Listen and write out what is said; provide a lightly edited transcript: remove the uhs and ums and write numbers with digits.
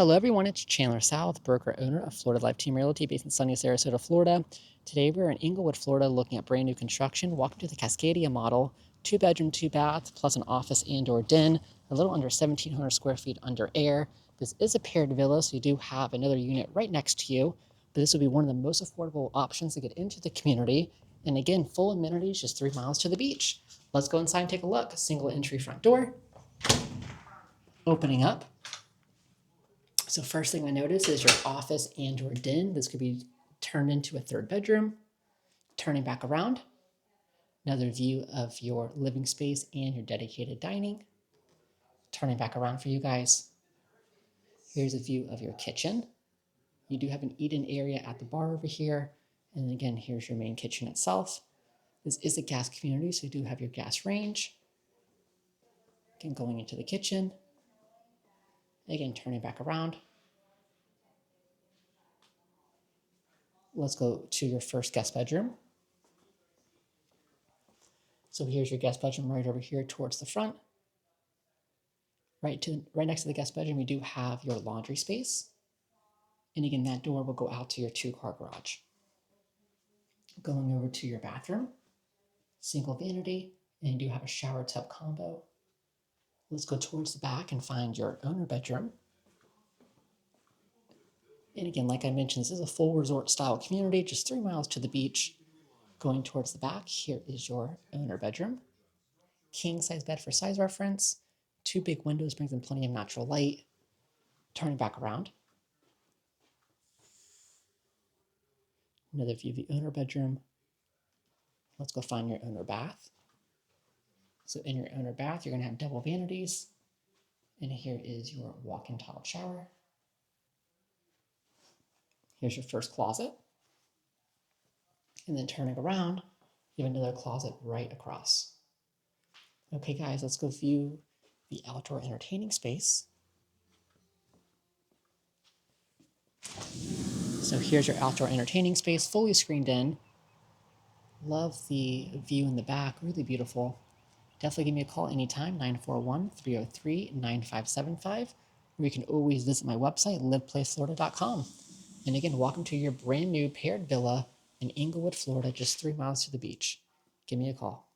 Hello everyone, it's Chandler South, broker owner of Florida Life Team Realty based in sunny Sarasota, Florida. Today we're in Englewood, Florida looking at brand new construction. Welcome to the Cascadia Model, 2-bedroom, 2-bath, plus an office and/or den, a little under 1,700 square feet under air. This is a paired villa, so you do have another unit right next to you, but this will be one of the most affordable options to get into the community. And again, full amenities, just 3 miles to the beach. Let's go inside and take a look. Single entry front door, opening up. So first thing I notice is your office and or den. This could be turned into a 3rd bedroom. Turning back around, another view of your living space and your dedicated dining. Turning back around for you guys. Here's a view of your kitchen. You do have an eat-in area at the bar over here. And again, here's your main kitchen itself. This is a gas community, so you do have your gas range. Again, going into the kitchen. Again, turning back around. Let's go to your first guest bedroom. So here's your guest bedroom right over here towards the front. Right next to the guest bedroom, you do have your laundry space. And again, that door will go out to your 2-car garage. Going over to your bathroom, single vanity, and you do have a shower tub combo. Let's go towards the back and find your owner bedroom. And again, like I mentioned, this is a full resort style community, just 3 miles to the beach. Going towards the back, here is your owner bedroom. King size bed for size reference. 2 big windows brings in plenty of natural light. Turning back around. Another view of the owner bedroom. Let's go find your owner bath. So in your owner bath, you're going to have double vanities. And here is your walk-in tile shower. Here's your first closet. And then turning around, you have another closet right across. Okay guys, let's go view the outdoor entertaining space. So here's your outdoor entertaining space, fully screened in. Love the view in the back, really beautiful. Definitely give me a call anytime, 941-303-9575. Or you can always visit my website, liveplayflorida.com. And again, welcome to your brand new paired villa in Englewood, Florida, just 3 miles to the beach. Give me a call.